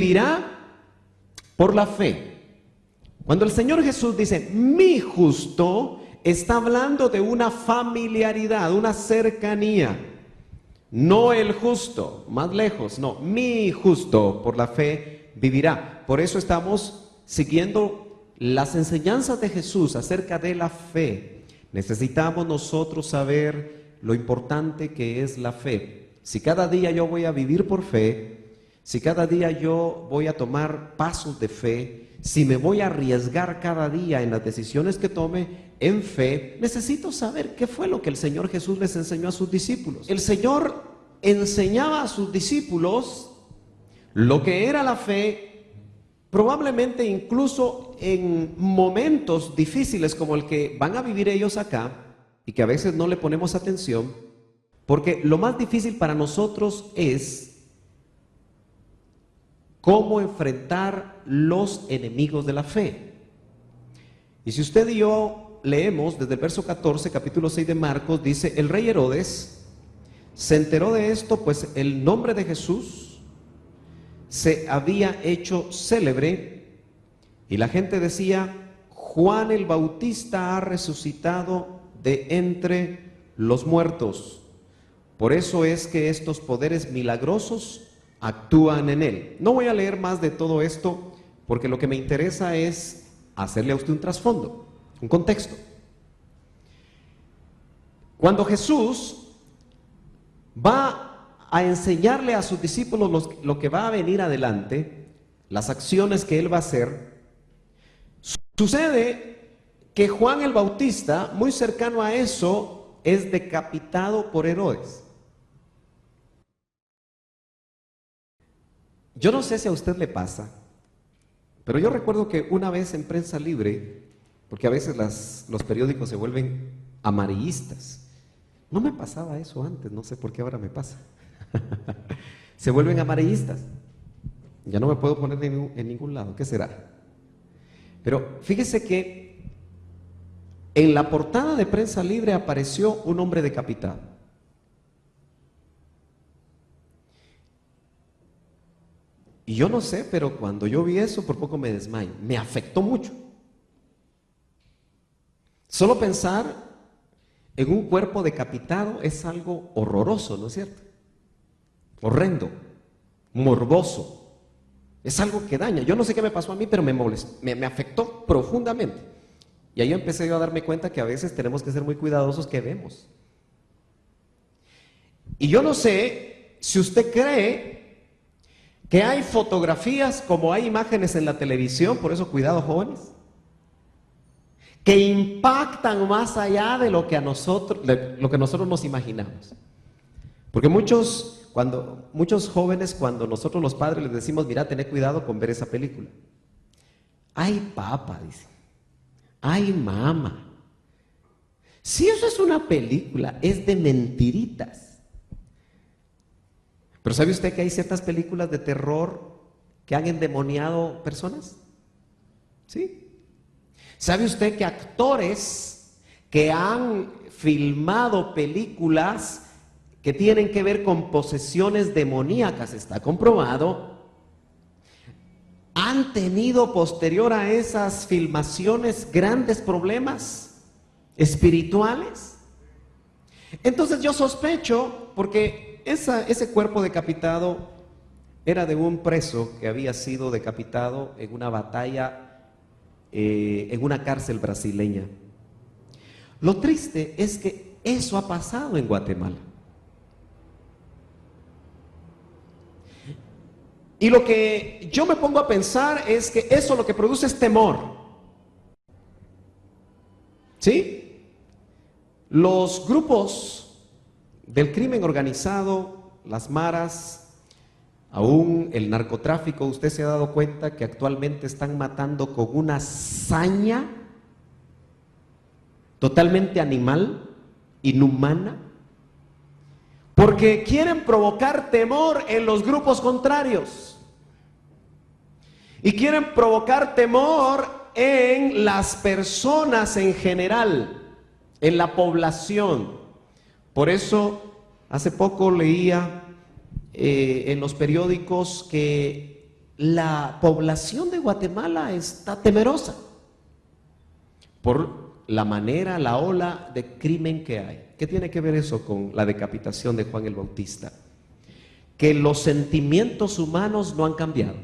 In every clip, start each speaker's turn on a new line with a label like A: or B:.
A: vivirá por la fe. Cuando el Señor Jesús dice, mi justo, está hablando de una familiaridad, una cercanía. No el justo, más lejos, no, mi justo por la fe vivirá. Por eso estamos siguiendo las enseñanzas de Jesús acerca de la fe. Necesitamos nosotros saber lo importante que es la fe. Si cada día yo voy a vivir por fe, si cada día yo voy a tomar pasos de fe, si me voy a arriesgar cada día en las decisiones que tome en fe, necesito saber qué fue lo que el Señor Jesús les enseñó a sus discípulos. El Señor enseñaba a sus discípulos lo que era la fe, probablemente incluso en momentos difíciles como el que van a vivir ellos acá, y que a veces no le ponemos atención, porque lo más difícil para nosotros es cómo enfrentar los enemigos de la fe. Y si usted y yo leemos desde el verso 14, capítulo 6 de Marcos, dice, el rey Herodes se enteró de esto, pues el nombre de Jesús se había hecho célebre, y la gente decía, Juan el Bautista ha resucitado de entre los muertos. Por eso es que estos poderes milagrosos actúan en él. No voy a leer más de todo esto, porque lo que me interesa es hacerle a usted un trasfondo, un contexto. Cuando Jesús va a enseñarle a sus discípulos lo que va a venir adelante, las acciones que él va a hacer, sucede que Juan el Bautista, muy cercano a eso, es decapitado por Herodes. Yo no sé si a usted le pasa, pero yo recuerdo que una vez en Prensa Libre, porque a veces los periódicos se vuelven amarillistas. No me pasaba eso antes, no sé por qué ahora me pasa. Se vuelven amarillistas. Ya no me puedo poner en ningún lado, ¿qué será? Pero fíjese que en la portada de Prensa Libre apareció un hombre decapitado. Y yo no sé, pero cuando yo vi eso, por poco me desmayo. Me afectó mucho. Solo pensar en un cuerpo decapitado es algo horroroso, ¿no es cierto? Horrendo, morboso. Es algo que daña. Yo no sé qué me pasó a mí, pero me molestó, me afectó profundamente. Y ahí empecé yo a darme cuenta que a veces tenemos que ser muy cuidadosos que vemos. Y yo no sé si usted cree que hay fotografías como hay imágenes en la televisión, por eso cuidado jóvenes, que impactan más allá de lo que nosotros nos imaginamos. Porque muchos jóvenes, cuando nosotros los padres les decimos, mira, tené cuidado con ver esa película. Ay, papá, dice. Ay, mamá. Si eso es una película, es de mentiritas. Pero ¿sabe usted que hay ciertas películas de terror que han endemoniado personas? ¿Sí? ¿Sabe usted que actores que han filmado películas que tienen que ver con posesiones demoníacas, está comprobado, han tenido posterior a esas filmaciones grandes problemas espirituales? Entonces yo sospecho, porque ese cuerpo decapitado era de un preso que había sido decapitado en una batalla en una cárcel brasileña. Lo triste es que eso ha pasado en Guatemala. Y lo que yo me pongo a pensar es que eso lo que produce es temor. ¿Sí? Los grupos del crimen organizado, las maras, aún el narcotráfico, usted se ha dado cuenta que actualmente están matando con una saña totalmente animal, inhumana, porque quieren provocar temor en los grupos contrarios y quieren provocar temor en las personas en general, en la población. Por eso, hace poco leía en los periódicos que la población de Guatemala está temerosa por la manera, la ola de crimen que hay. ¿Qué tiene que ver eso con la decapitación de Juan el Bautista? Que los sentimientos humanos no han cambiado.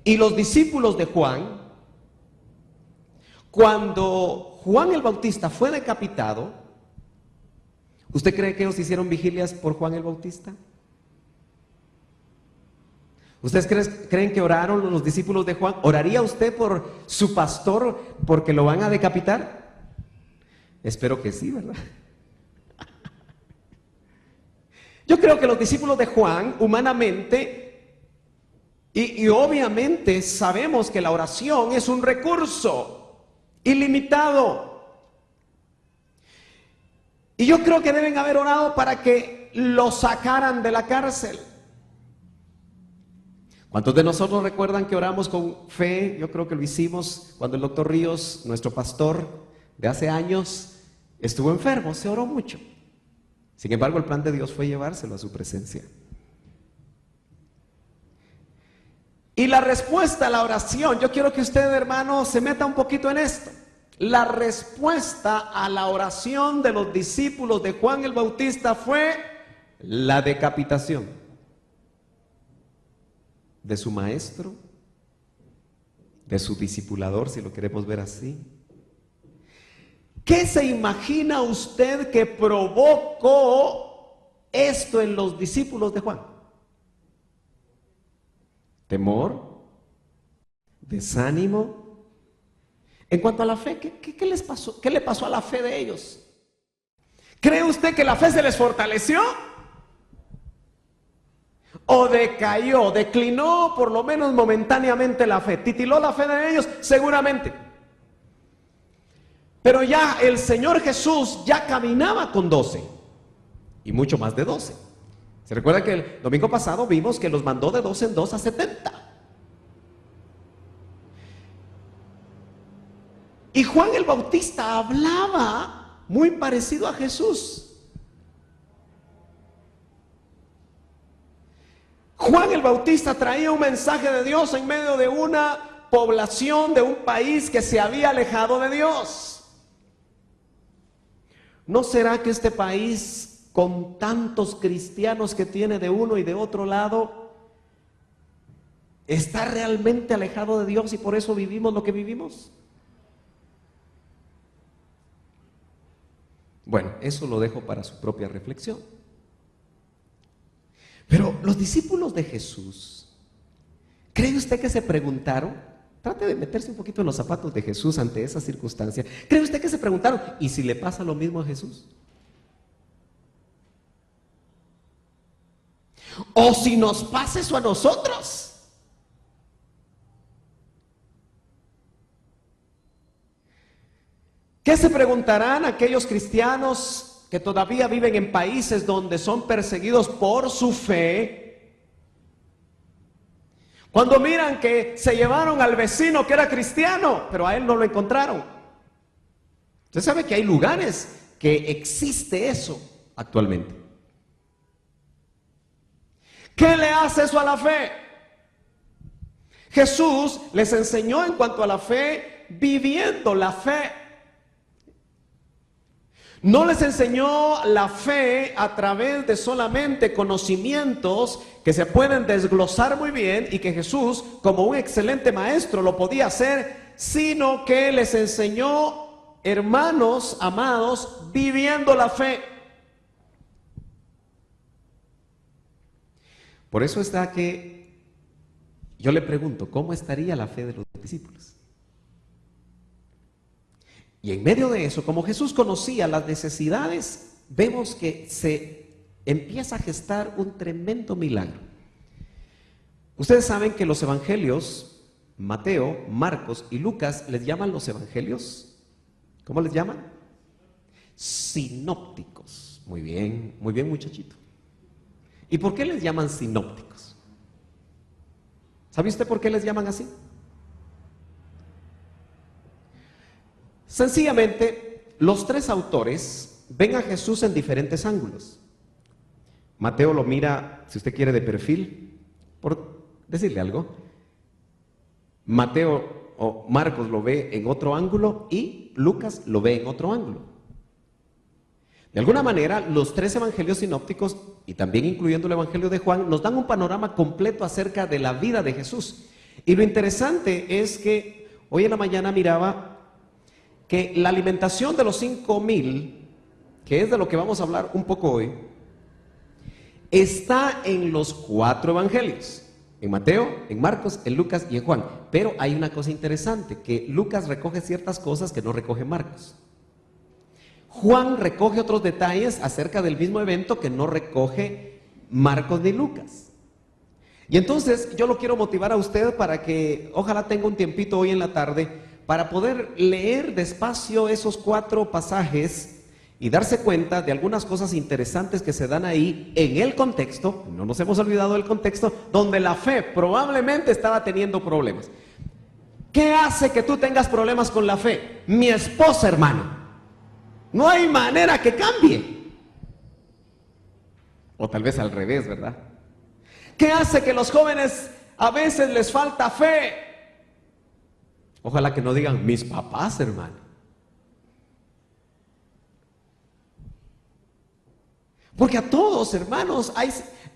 A: Y los discípulos de Juan, cuando Juan el Bautista fue decapitado, ¿usted cree que ellos hicieron vigilias por Juan el Bautista? ¿Ustedes creen que oraron los discípulos de Juan? ¿Oraría usted por su pastor porque lo van a decapitar? Espero que sí, ¿verdad? Yo creo que los discípulos de Juan, humanamente, y obviamente sabemos que la oración es un recurso ilimitado. Y yo creo que deben haber orado para que lo sacaran de la cárcel. ¿Cuántos de nosotros recuerdan que oramos con fe? Yo creo que lo hicimos cuando el doctor Ríos, nuestro pastor de hace años, estuvo enfermo, se oró mucho. Sin embargo, el plan de Dios fue llevárselo a su presencia. Y la respuesta a la oración, yo quiero que usted, hermano, se meta un poquito en esto. La respuesta a la oración de los discípulos de Juan el Bautista fue la decapitación de su maestro, de su discipulador, si lo queremos ver así. ¿Qué se imagina usted que provocó esto en los discípulos de Juan? ¿Temor? ¿Desánimo? En cuanto a la fe, ¿qué les pasó? ¿Qué le pasó a la fe de ellos? ¿Cree usted que la fe se les fortaleció? ¿O decayó, declinó por lo menos momentáneamente la fe? ¿Titiló la fe de ellos? Seguramente. Pero ya el Señor Jesús ya caminaba con 12 y mucho más de 12. ¿Se recuerda que el domingo pasado vimos que los mandó de 2 en 2 a 70? Y Juan el Bautista hablaba muy parecido a Jesús. Juan el Bautista traía un mensaje de Dios en medio de una población, de un país que se había alejado de Dios. ¿No será que este país, con tantos cristianos que tiene de uno y de otro lado, está realmente alejado de Dios y por eso vivimos lo que vivimos? Bueno, eso lo dejo para su propia reflexión. Pero los discípulos de Jesús, ¿cree usted que se preguntaron? Trate de meterse un poquito en los zapatos de Jesús ante esa circunstancia. ¿Cree usted que se preguntaron, ¿y si le pasa lo mismo a Jesús? ¿O si nos pasa eso a nosotros? ¿Qué se preguntarán aquellos cristianos que todavía viven en países donde son perseguidos por su fe? Cuando miran que se llevaron al vecino que era cristiano, pero a él no lo encontraron. Usted sabe que hay lugares que existe eso actualmente. ¿Qué le hace eso a la fe? Jesús les enseñó en cuanto a la fe, viviendo la fe. No les enseñó la fe a través de solamente conocimientos que se pueden desglosar muy bien y que Jesús, como un excelente maestro, lo podía hacer, sino que les enseñó, hermanos amados, viviendo la fe. Por eso está que yo le pregunto, ¿cómo estaría la fe de los discípulos? Y en medio de eso, como Jesús conocía las necesidades, vemos que se empieza a gestar un tremendo milagro. Ustedes saben que los evangelios, Mateo, Marcos y Lucas, les llaman los evangelios. ¿Cómo les llaman? Sinópticos. Muy bien muchachito. ¿Y por qué les llaman sinópticos? ¿Sabe usted por qué les llaman así? Sencillamente, los tres autores ven a Jesús en diferentes ángulos. Mateo lo mira, si usted quiere, de perfil, por decirle algo. Mateo o Marcos lo ve en otro ángulo y Lucas lo ve en otro ángulo. De alguna manera, los tres evangelios sinópticos, y también incluyendo el evangelio de Juan, nos dan un panorama completo acerca de la vida de Jesús. Y lo interesante es que hoy en la mañana miraba que la alimentación de los 5,000, que es de lo que vamos a hablar un poco hoy, está en los 4 evangelios. En Mateo, en Marcos, en Lucas y en Juan. Pero hay una cosa interesante, que Lucas recoge ciertas cosas que no recoge Marcos. Juan recoge otros detalles acerca del mismo evento que no recoge Marcos ni Lucas. Y entonces yo lo quiero motivar a usted para que ojalá tenga un tiempito hoy en la tarde para poder leer despacio esos 4 pasajes y darse cuenta de algunas cosas interesantes que se dan ahí en el contexto, no nos hemos olvidado del contexto, donde la fe probablemente estaba teniendo problemas. ¿Qué hace que tú tengas problemas con la fe? Mi esposa, hermano. No hay manera que cambie. O tal vez al revés, ¿verdad? ¿Qué hace que los jóvenes a veces les falta fe? Ojalá que no digan mis papás, hermano. Porque a todos, hermanos,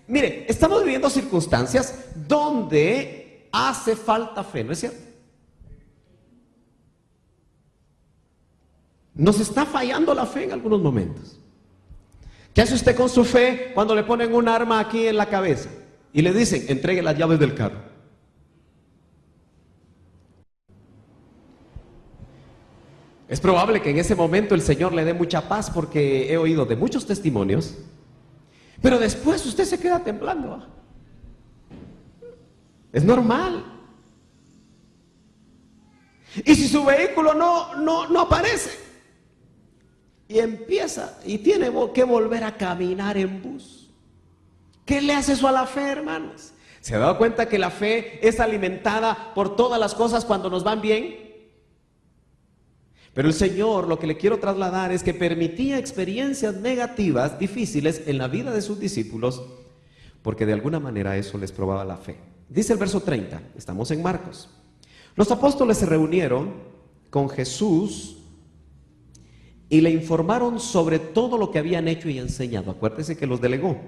A: mire, estamos viviendo circunstancias donde hace falta fe, ¿no es cierto? Nos está fallando la fe en algunos momentos. ¿Qué hace usted con su fe cuando le ponen un arma aquí en la cabeza y le dicen, entregue las llaves del carro? Es probable que en ese momento el Señor le dé mucha paz, porque he oído de muchos testimonios, pero después usted se queda temblando. Es normal. Y si su vehículo no aparece, y empieza, y tiene que volver a caminar en bus. ¿Qué le hace eso a la fe, hermanos? ¿Se ha dado cuenta que la fe es alimentada por todas las cosas cuando nos van bien? Pero el Señor, lo que le quiero trasladar es que permitía experiencias negativas, difíciles en la vida de sus discípulos, porque de alguna manera eso les probaba la fe. Dice el verso 30, estamos en Marcos. Los apóstoles se reunieron con Jesús y le informaron sobre todo lo que habían hecho y enseñado. Acuérdese que los delegó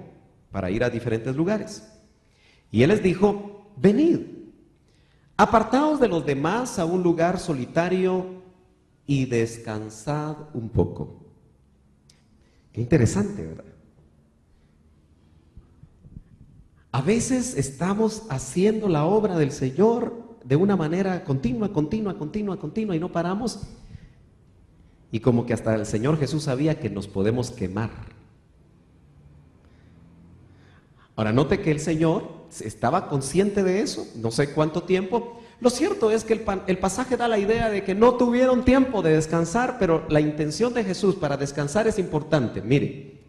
A: para ir a diferentes lugares. Y él les dijo, venid, apartaos de los demás a un lugar solitario y descansad un poco. Qué interesante, ¿verdad? A veces estamos haciendo la obra del Señor de una manera continua y no paramos. Y como que hasta el Señor Jesús sabía que nos podemos quemar. Ahora note que el Señor estaba consciente de eso, no sé cuánto tiempo. Lo cierto es que el pasaje da la idea de que no tuvieron tiempo de descansar, pero la intención de Jesús para descansar es importante. Mire,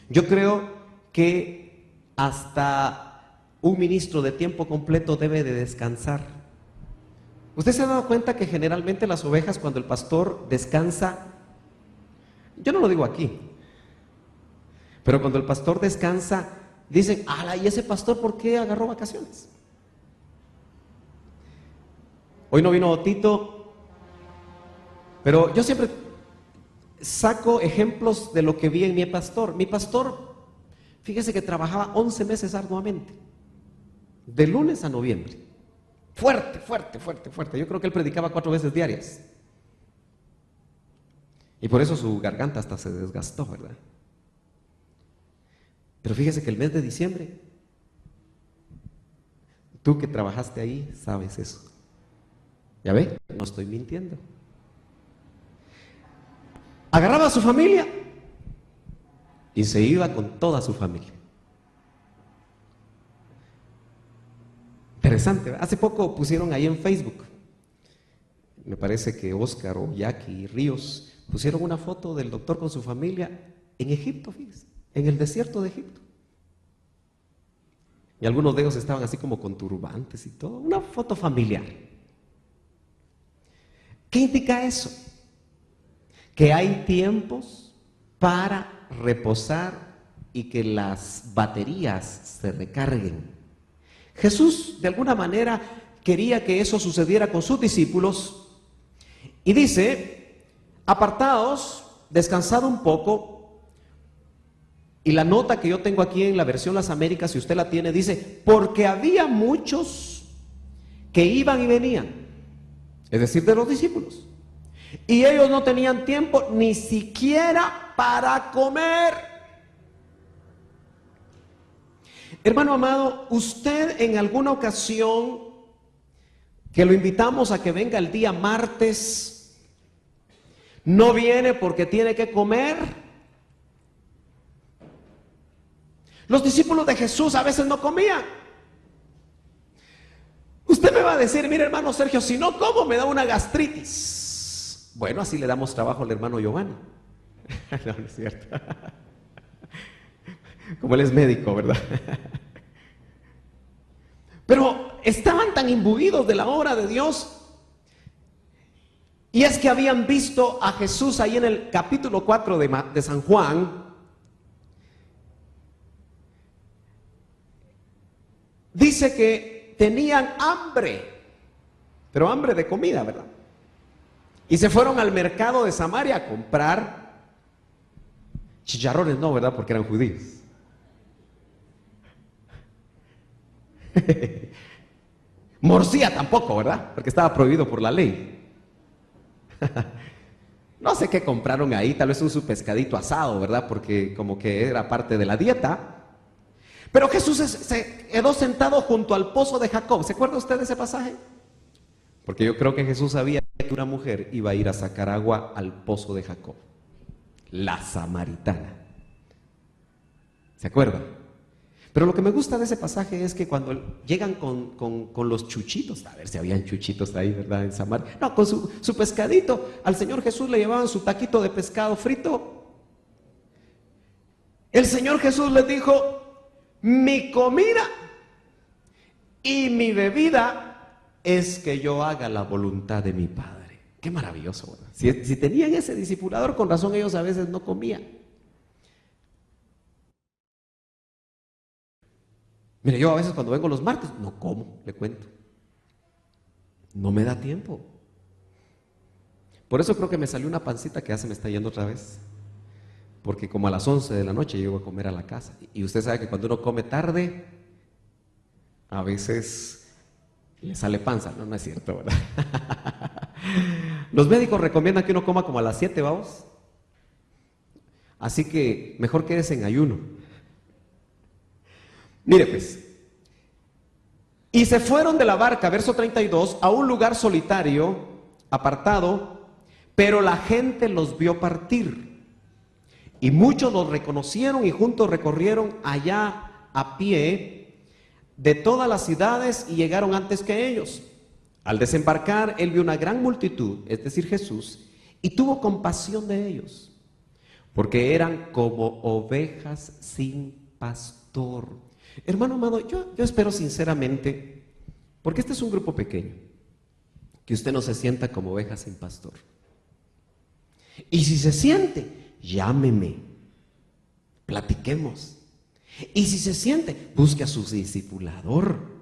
A: yo creo que hasta un ministro de tiempo completo debe de descansar. ¿Usted se ha dado cuenta que generalmente las ovejas, cuando el pastor descansa, yo no lo digo aquí, pero cuando el pastor descansa, dicen, ala, ¿y ese pastor por qué agarró vacaciones? Hoy no vino Tito, pero yo siempre saco ejemplos de lo que vi en mi pastor. Mi pastor, fíjese que trabajaba 11 meses arduamente, de lunes a noviembre. Fuerte. Yo creo que él predicaba 4 veces diarias. Y por eso su garganta hasta se desgastó, ¿verdad? Pero fíjese que el mes de diciembre, tú que trabajaste ahí, sabes eso. ¿Ya ve? No estoy mintiendo. Agarraba a su familia y se iba con toda su familia. Interesante, ¿verdad? Hace poco pusieron ahí en Facebook, me parece que Oscar o Jackie Ríos pusieron una foto del doctor con su familia en Egipto, fíjense, en el desierto de Egipto. Y algunos de ellos estaban así como con turbantes y todo, una foto familiar. ¿Qué indica eso? Que hay tiempos para reposar y que las baterías se recarguen. Jesús de alguna manera quería que eso sucediera con sus discípulos y dice: apartaos, descansad un poco. Y la nota que yo tengo aquí en la versión Las Américas, si usted la tiene, dice: porque había muchos que iban y venían, es decir, de los discípulos, y ellos no tenían tiempo ni siquiera para comer. Hermano amado, usted en alguna ocasión que lo invitamos a que venga el día martes, no viene porque tiene que comer. Los discípulos de Jesús a veces no comían. Usted me va a decir: mire, hermano Sergio, si no como me da una gastritis. Bueno, así le damos trabajo al hermano Giovanni. No, no es cierto. Como él es médico, ¿verdad? Pero estaban tan imbuidos de la obra de Dios. Y es que habían visto a Jesús ahí en el capítulo 4 de San Juan. Dice que tenían hambre, pero hambre de comida, ¿verdad? Y se fueron al mercado de Samaria a comprar chicharrones, no, ¿verdad? Porque eran judíos. Morcilla tampoco, ¿verdad? Porque estaba prohibido por la ley. No sé qué compraron ahí, tal vez su pescadito asado, ¿verdad? Porque como que era parte de la dieta. Pero Jesús se quedó sentado junto al pozo de Jacob. ¿Se acuerda usted de ese pasaje? Porque yo creo que Jesús sabía que una mujer iba a ir a sacar agua al pozo de Jacob, la samaritana. ¿Se acuerdan? Pero lo que me gusta de ese pasaje es que cuando llegan con los chuchitos, a ver si habían chuchitos ahí, ¿verdad? En Samaria. No, con su pescadito, al Señor Jesús le llevaban su taquito de pescado frito. El Señor Jesús les dijo: mi comida y mi bebida es que yo haga la voluntad de mi Padre. Qué maravilloso, ¿verdad? Si tenían ese discipulador, con razón ellos a veces no comían. Mire, yo a veces cuando vengo los martes no como, le cuento. No me da tiempo. Por eso creo que me salió una pancita que ya se me está yendo otra vez. Porque como a las 11 de la noche llego a comer a la casa. Y usted sabe que cuando uno come tarde, a veces le sale panza. No, no es cierto, ¿verdad? Los médicos recomiendan que uno coma como a las 7, vamos. Así que mejor quédese en ayuno. Mire pues. Y se fueron de la barca, verso 32, a un lugar solitario, apartado, pero la gente los vio partir. Y muchos los reconocieron y juntos recorrieron allá a pie de todas las ciudades y llegaron antes que ellos. Al desembarcar, él vio una gran multitud, es decir, Jesús, y tuvo compasión de ellos, porque eran como ovejas sin pastor. Hermano amado, yo espero sinceramente, porque este es un grupo pequeño, que usted no se sienta como oveja sin pastor. Y si se siente, llámeme, platiquemos. Y si se siente, busque a su discipulador.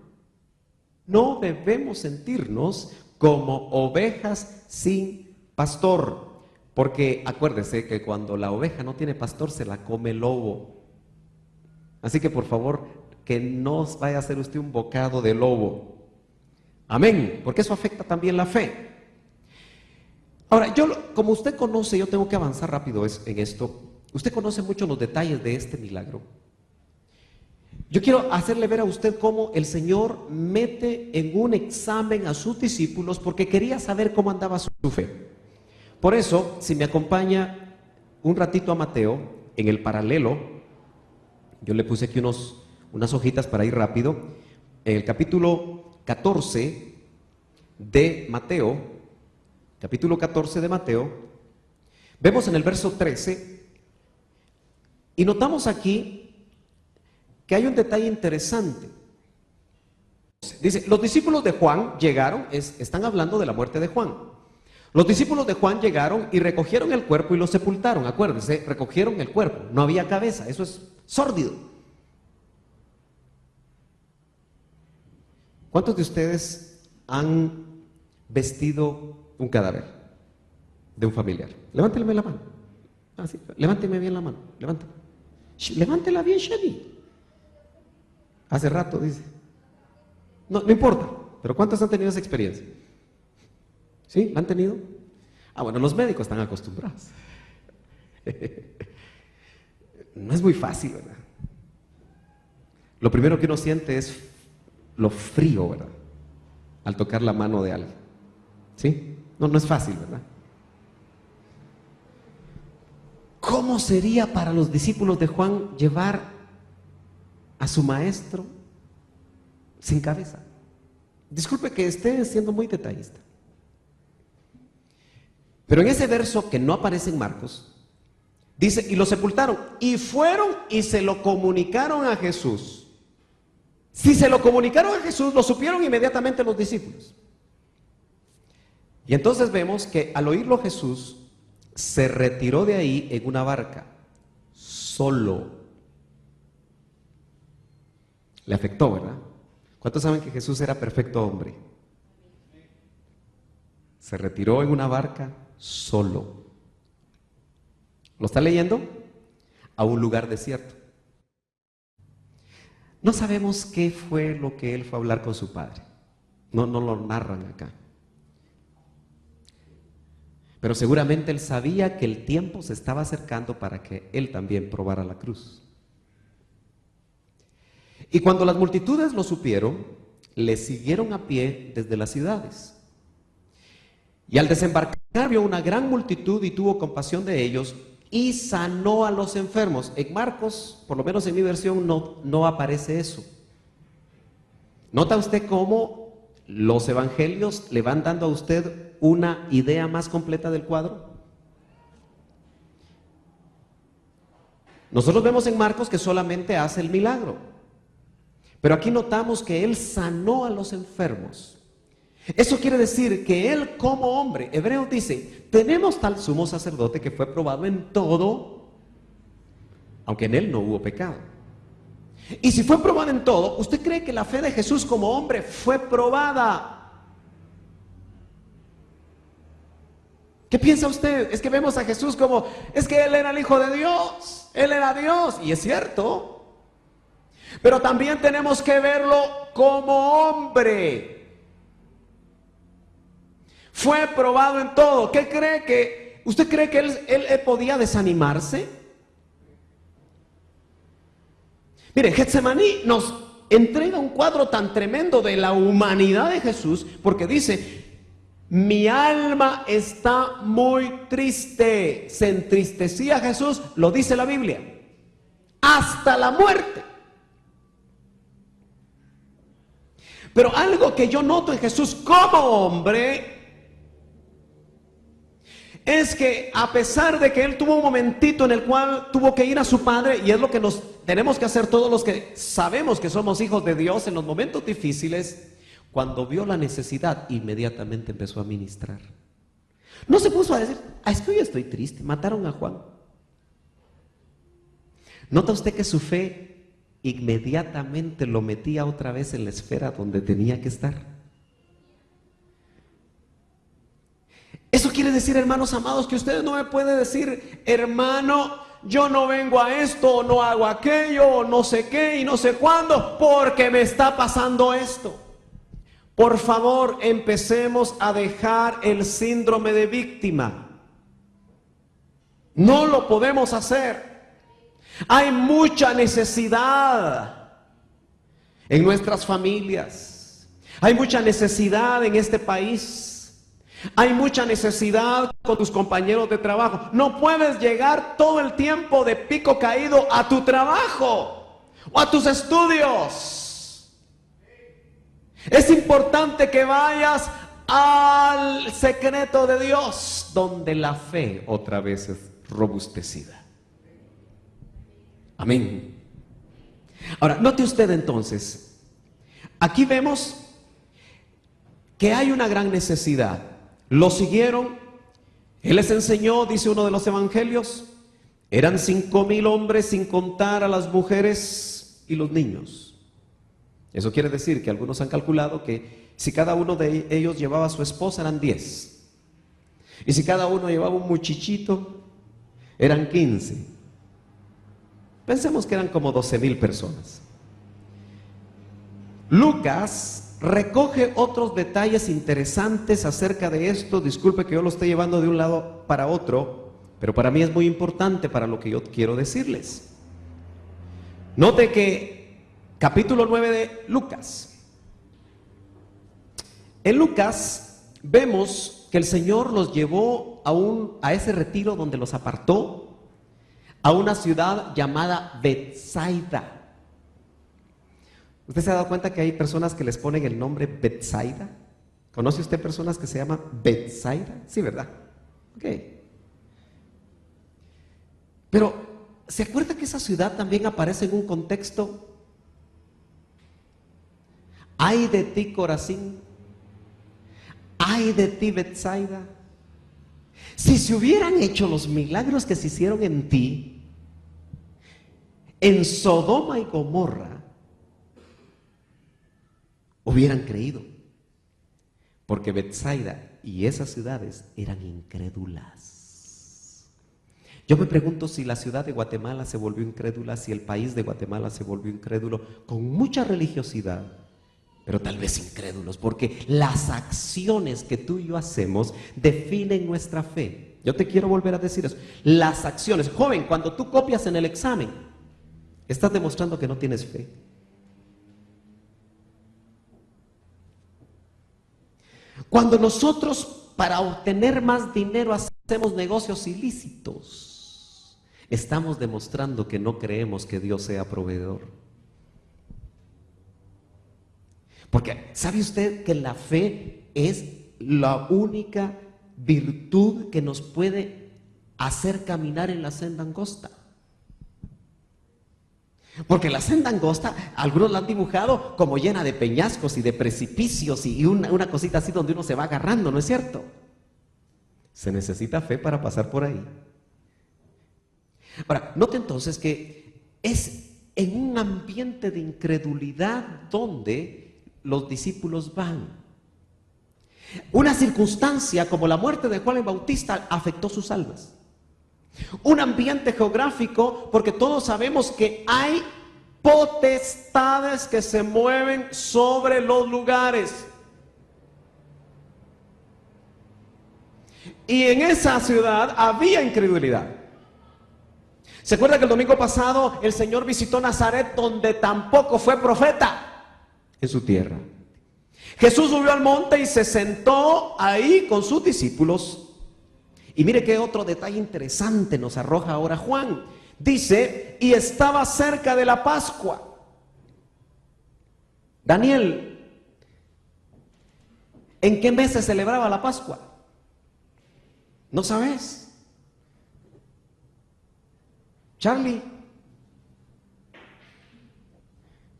A: No debemos sentirnos como ovejas sin pastor, porque acuérdese que cuando la oveja no tiene pastor se la come el lobo. Así que por favor, que no vaya a ser usted un bocado de lobo. Amén, porque eso afecta también la fe. Ahora, como usted conoce, yo tengo que avanzar rápido en esto. Usted conoce mucho los detalles de este milagro. Yo quiero hacerle ver a usted cómo el Señor mete en un examen a sus discípulos porque quería saber cómo andaba su fe. Por eso, si me acompaña un ratito a Mateo, en el paralelo, yo le puse aquí unas hojitas para ir rápido, en el capítulo 14 de Mateo, vemos en el verso 13, y notamos aquí que hay un detalle interesante. Dice, los discípulos de Juan llegaron, están hablando de la muerte de Juan. Los discípulos de Juan llegaron y recogieron el cuerpo y lo sepultaron. Acuérdense, recogieron el cuerpo, no había cabeza. Eso es sórdido. ¿Cuántos de ustedes han vestido un cadáver de un familiar? Levánteme la mano. Así, levánteme bien la mano. Levántela bien, Shani. Hace rato, dice. No importa, pero ¿cuántos han tenido esa experiencia? ¿Sí? ¿La han tenido? Ah, bueno, los médicos están acostumbrados. No es muy fácil, ¿verdad? Lo primero que uno siente es lo frío, ¿verdad? Al tocar la mano de alguien. ¿Sí? No es fácil, ¿verdad? ¿Cómo sería para los discípulos de Juan llevar a su maestro sin cabeza? Disculpe que esté siendo muy detallista. Pero en ese verso que no aparece en Marcos, dice, y lo sepultaron, y fueron y se lo comunicaron a Jesús. Si se lo comunicaron a Jesús, lo supieron inmediatamente los discípulos. Y entonces vemos que al oírlo Jesús, se retiró de ahí en una barca, solo. Le afectó, ¿verdad? ¿Cuántos saben que Jesús era perfecto hombre? Se retiró en una barca solo. ¿Lo está leyendo? A un lugar desierto. No sabemos qué fue lo que él fue a hablar con su padre. No lo narran acá. Pero seguramente él sabía que el tiempo se estaba acercando para que él también probara la cruz. Y cuando las multitudes lo supieron, le siguieron a pie desde las ciudades. Y al desembarcar vio una gran multitud y tuvo compasión de ellos y sanó a los enfermos. En Marcos, por lo menos en mi versión, no aparece eso. ¿Nota usted cómo los evangelios le van dando a usted una idea más completa del cuadro? Nosotros vemos en Marcos que solamente hace el milagro, pero aquí notamos que él sanó a los enfermos. Eso quiere decir que él como hombre, Hebreos dice, tenemos tal sumo sacerdote que fue probado en todo, aunque en él no hubo pecado. Y si fue probado en todo, ¿usted cree que la fe de Jesús como hombre fue probada? ¿Qué piensa usted? Es que vemos a Jesús como, es que él era el Hijo de Dios, él era Dios, y es cierto, pero también tenemos que verlo como hombre. Fue probado en todo. ¿Qué cree que, usted cree que él podía desanimarse? Mire, Getsemaní nos entrega un cuadro tan tremendo de la humanidad de Jesús, porque dice, mi alma está muy triste. Se entristecía Jesús, lo dice la Biblia, hasta la muerte. Pero algo que yo noto en Jesús como hombre es que a pesar de que él tuvo un momentito en el cual tuvo que ir a su padre, y es lo que nos tenemos que hacer todos los que sabemos que somos hijos de Dios en los momentos difíciles, cuando vio la necesidad, inmediatamente empezó a ministrar. No se puso a decir, es que hoy estoy triste, mataron a Juan. ¿Nota usted que su fe inmediatamente lo metía otra vez en la esfera donde tenía que estar? Eso quiere decir, hermanos amados, que ustedes no me pueden decir, hermano, yo no vengo a esto, no hago aquello, no sé qué y no sé cuándo, porque me está pasando esto. Por favor, empecemos a dejar el síndrome de víctima. No lo podemos hacer. Hay mucha necesidad en nuestras familias. Hay mucha necesidad en este país. Hay mucha necesidad con tus compañeros de trabajo. No puedes llegar todo el tiempo de pico caído a tu trabajo o a tus estudios. Es importante que vayas al secreto de Dios, donde la fe otra vez es robustecida. Amén. Ahora, note usted entonces, aquí vemos que hay una gran necesidad. Lo siguieron, él les enseñó, dice uno de los evangelios, Eran 5,000 hombres sin contar a las mujeres y los niños. Eso quiere decir que algunos han calculado que si cada uno de ellos llevaba a su esposa eran 10. Y si cada uno llevaba un muchachito eran 15. Pensemos que eran como 12,000 personas. Lucas recoge otros detalles interesantes acerca de esto. Disculpe que yo lo esté llevando de un lado para otro, pero para mí es muy importante para lo que yo quiero decirles. Note que capítulo 9 de Lucas. En Lucas vemos que el Señor los llevó a ese retiro donde los apartó, a una ciudad llamada Betsaida. ¿Usted se ha dado cuenta que hay personas que les ponen el nombre Betsaida? ¿Conoce usted personas que se llaman Betsaida? Sí, ¿verdad? Ok. Pero, ¿se acuerda que esa ciudad también aparece en un contexto? Ay de ti, Corazín. Ay de ti, Betsaida. Si se hubieran hecho los milagros que se hicieron en ti, en Sodoma y Gomorra, hubieran creído, porque Betsaida y esas ciudades eran incrédulas. Yo me pregunto si la ciudad de Guatemala se volvió incrédula, si el país de Guatemala se volvió incrédulo, con mucha religiosidad, pero tal vez incrédulos, porque las acciones que tú y yo hacemos definen nuestra fe. Yo te quiero volver a decir eso. Las acciones. Joven, cuando tú copias en el examen, estás demostrando que no tienes fe. Cuando nosotros para obtener más dinero hacemos negocios ilícitos, estamos demostrando que no creemos que Dios sea proveedor. Porque ¿sabe usted que la fe es la única virtud que nos puede hacer caminar en la senda angosta? Porque la senda angosta, algunos la han dibujado como llena de peñascos y de precipicios y una cosita así donde uno se va agarrando, ¿no es cierto? Se necesita fe para pasar por ahí. Ahora, note entonces que es en un ambiente de incredulidad donde los discípulos van. Una circunstancia como la muerte de Juan el Bautista afectó sus almas. Un ambiente geográfico, porque todos sabemos que hay potestades que se mueven sobre los lugares. Y en esa ciudad había incredulidad. ¿Se acuerda que el domingo pasado el Señor visitó Nazaret, donde tampoco fue profeta en su tierra? Jesús subió al monte y se sentó ahí con sus discípulos. Y mire qué otro detalle interesante nos arroja ahora Juan. Dice, y estaba cerca de la Pascua. Daniel, ¿en qué mes se celebraba la Pascua? ¿No sabes? Charlie,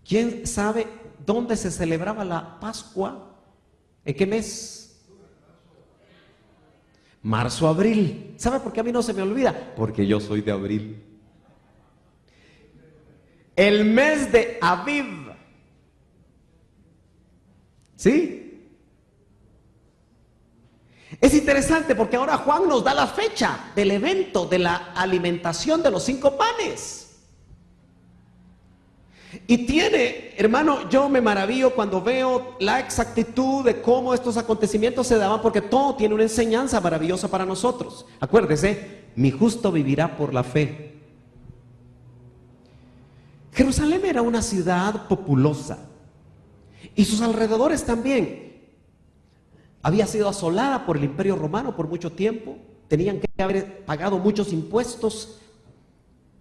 A: ¿quién sabe dónde se celebraba la Pascua? ¿En qué mes? Marzo, abril. ¿Sabe por qué a mí no se me olvida? Porque yo soy de abril. El mes de Aviv. ¿Sí? Es interesante porque ahora Juan nos da la fecha del evento de la alimentación de los 5 panes. Y tiene, hermano, yo me maravillo cuando veo la exactitud de cómo estos acontecimientos se daban, porque todo tiene una enseñanza maravillosa para nosotros. Acuérdese, mi justo vivirá por la fe. Jerusalén era una ciudad populosa y sus alrededores también. Había sido asolada por el Imperio Romano por mucho tiempo, tenían que haber pagado muchos impuestos.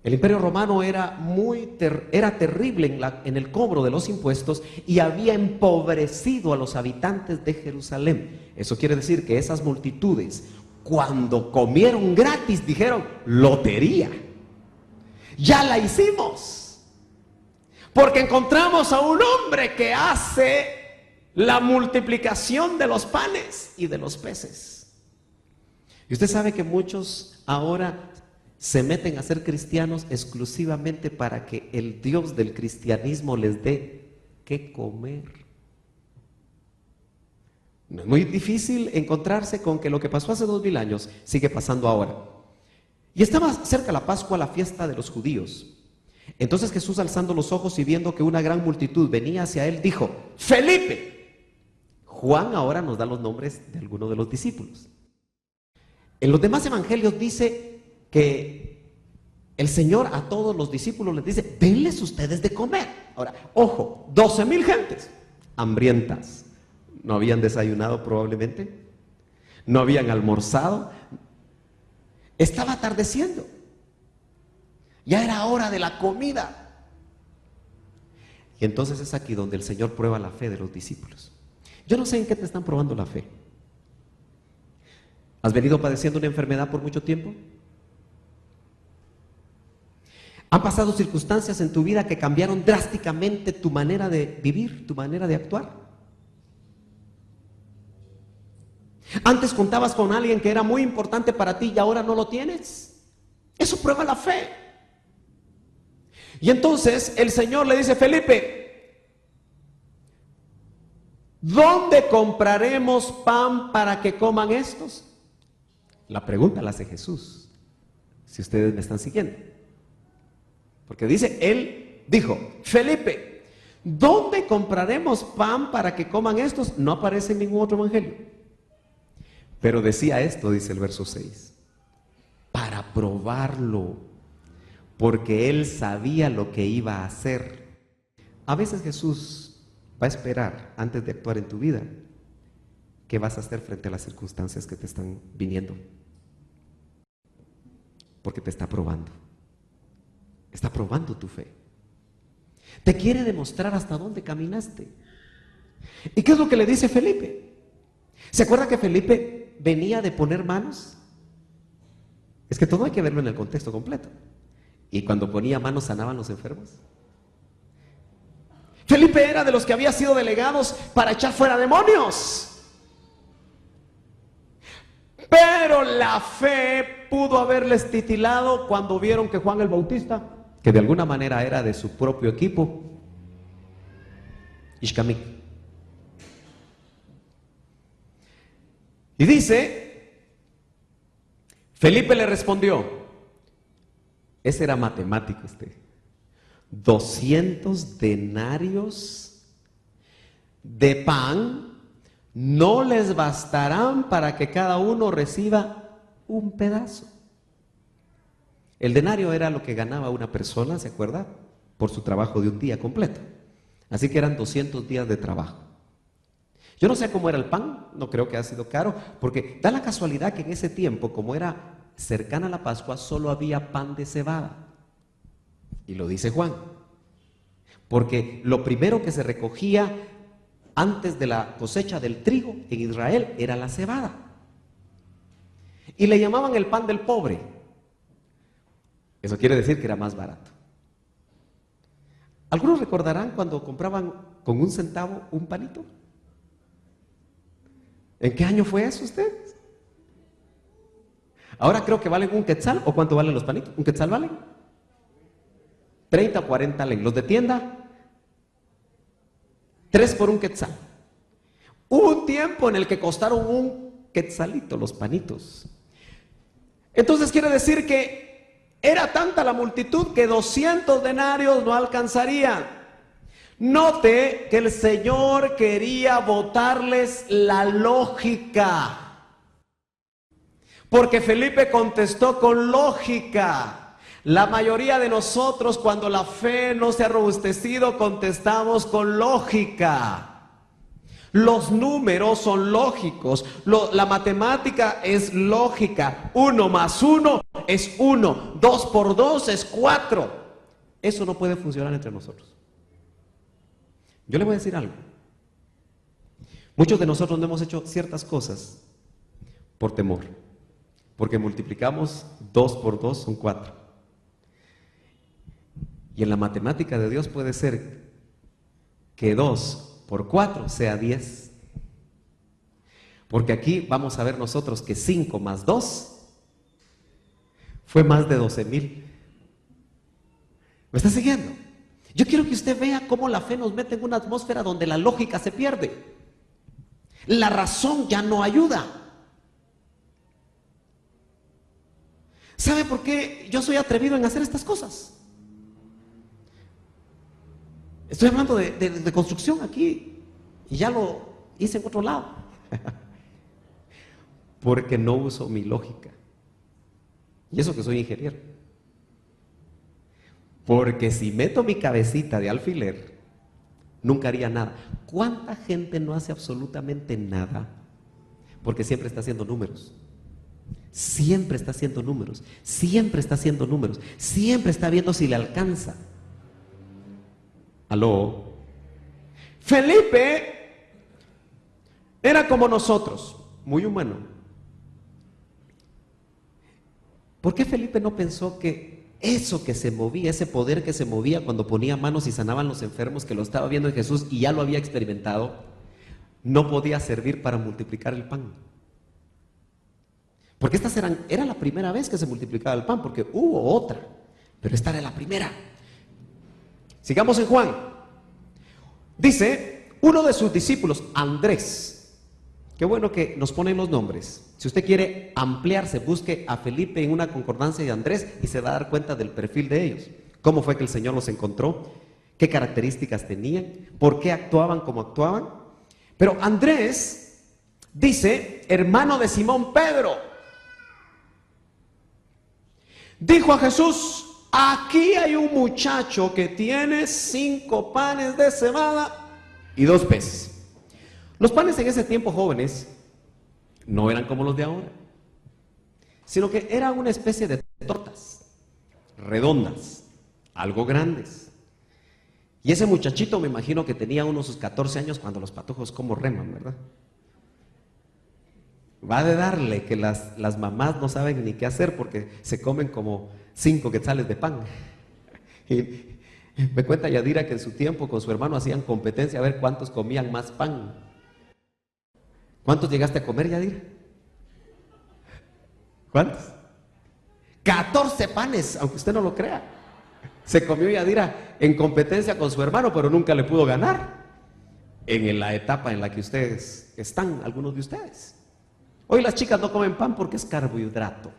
A: El Imperio Romano era terrible en el cobro de los impuestos y había empobrecido a los habitantes de Jerusalén. Eso quiere decir que esas multitudes, cuando comieron gratis, dijeron, lotería, ya la hicimos, porque encontramos a un hombre que hace la multiplicación de los panes y de los peces. Y usted sabe que muchos ahora se meten a ser cristianos exclusivamente para que el Dios del cristianismo les dé qué comer. No es muy difícil encontrarse con que lo que pasó hace 2000 años sigue pasando ahora. Y estaba cerca la Pascua, la fiesta de los judíos. Entonces Jesús, alzando los ojos y viendo que una gran multitud venía hacia él, dijo: Felipe. Juan ahora nos da los nombres de algunos de los discípulos. En los demás evangelios dice que el Señor a todos los discípulos les dice: denles ustedes de comer. Ahora, ojo, 12,000 gentes hambrientas. No habían desayunado probablemente, no habían almorzado, estaba atardeciendo, ya era hora de la comida. Y entonces es aquí donde el Señor prueba la fe de los discípulos. Yo no sé en qué te están probando la fe. ¿Has venido padeciendo una enfermedad por mucho tiempo? ¿Han pasado circunstancias en tu vida que cambiaron drásticamente tu manera de vivir, tu manera de actuar? Antes contabas con alguien que era muy importante para ti y ahora no lo tienes. Eso prueba la fe. Y entonces el Señor le dice: Felipe, ¿dónde compraremos pan para que coman estos? La pregunta la hace Jesús, si ustedes me están siguiendo. Porque dice, él dijo: Felipe, ¿dónde compraremos pan para que coman estos? No aparece en ningún otro evangelio. Pero decía esto, dice el verso 6, para probarlo, porque él sabía lo que iba a hacer. A veces Jesús va a esperar, antes de actuar en tu vida, qué vas a hacer frente a las circunstancias que te están viniendo. Porque te está probando. Está probando tu fe. Te quiere demostrar hasta dónde caminaste. ¿Y qué es lo que le dice Felipe? ¿Se acuerda que Felipe venía de poner manos? Es que todo hay que verlo en el contexto completo. Y cuando ponía manos, ¿sanaban los enfermos? Felipe era de los que había sido delegados para echar fuera demonios. Pero la fe pudo haberles titilado cuando vieron que Juan el Bautista, que de alguna manera era de su propio equipo, Ishkamik. Y dice, Felipe le respondió, ese era matemático 200 denarios de pan no les bastarán para que cada uno reciba un pedazo. El denario era lo que ganaba una persona, ¿se acuerda? Por su trabajo de un día completo. Así que eran 200 días de trabajo. Yo no sé cómo era el pan, no creo que haya sido caro, porque da la casualidad que en ese tiempo, como era cercana a la Pascua, solo había pan de cebada. Y lo dice Juan. Porque lo primero que se recogía antes de la cosecha del trigo en Israel era la cebada. Y le llamaban el pan del pobre. Eso quiere decir que era más barato. Algunos recordarán cuando compraban con 1 centavo un panito. ¿En qué año fue eso ustedes? Ahora creo que valen 1 quetzal. ¿O cuánto valen los panitos? ¿1 quetzal valen? 30 o 40 len. Los de tienda, 3 por 1 quetzal. Hubo un tiempo en el que costaron 1 quetzalito los panitos. Entonces quiere decir que era tanta la multitud que 200 denarios no alcanzarían. Note que el Señor quería botarles la lógica. Porque Felipe contestó con lógica. La mayoría de nosotros, cuando la fe no se ha robustecido, contestamos con lógica. Los números son lógicos. La matemática es lógica. 1 más 1 es 1. 2 por 2 es 4. Eso no puede funcionar entre nosotros. Yo le voy a decir algo. Muchos de nosotros no hemos hecho ciertas cosas por temor. Porque multiplicamos 2 por 2 son 4. Y en la matemática de Dios puede ser que 2 por 4 sea 10. Porque aquí vamos a ver nosotros que 5 más 2 Fue más de 12,000. ¿Me está siguiendo? Yo quiero que usted vea cómo la fe nos mete en una atmósfera donde la lógica se pierde. La razón ya no ayuda. ¿Sabe por qué yo soy atrevido en hacer estas cosas? Estoy hablando de construcción aquí y ya lo hice en otro lado. Porque no uso mi lógica. Y eso que soy ingeniero. Porque si meto mi cabecita de alfiler, nunca haría nada. ¿Cuánta gente no hace absolutamente nada? Porque siempre está haciendo números. Siempre está haciendo números. Siempre está haciendo números. Siempre está viendo si le alcanza. ¿Aló? Felipe era como nosotros, muy humano. ¿Por qué Felipe no pensó que eso que se movía, ese poder que se movía cuando ponía manos y sanaban los enfermos, que lo estaba viendo en Jesús y ya lo había experimentado, no podía servir para multiplicar el pan? Porque era la primera vez que se multiplicaba el pan, porque hubo otra, pero esta era la primera. Sigamos en Juan. Dice, uno de sus discípulos, Andrés. Qué bueno que nos ponen los nombres. Si usted quiere ampliarse, busque a Felipe en una concordancia de Andrés y se va a dar cuenta del perfil de ellos. Cómo fue que el Señor los encontró, qué características tenían, por qué actuaban como actuaban. Pero Andrés dice, hermano de Simón Pedro, dijo a Jesús, aquí hay un muchacho que tiene 5 panes de cebada y 2 peces. Los panes en ese tiempo, jóvenes, no eran como los de ahora, sino que eran una especie de tortas redondas, algo grandes. Y ese muchachito me imagino que tenía unos sus 14 años cuando los patojos como reman, ¿verdad? Va de darle que las mamás no saben ni qué hacer porque se comen como 5 quetzales de pan. Y me cuenta Yadira que en su tiempo con su hermano hacían competencia a ver cuántos comían más pan. ¿Cuántos llegaste a comer, Yadira? ¿Cuántos? 14 panes, aunque usted no lo crea. Se comió Yadira en competencia con su hermano, pero nunca le pudo ganar. En la etapa en la que ustedes están, algunos de ustedes. Hoy las chicas no comen pan porque es carbohidrato.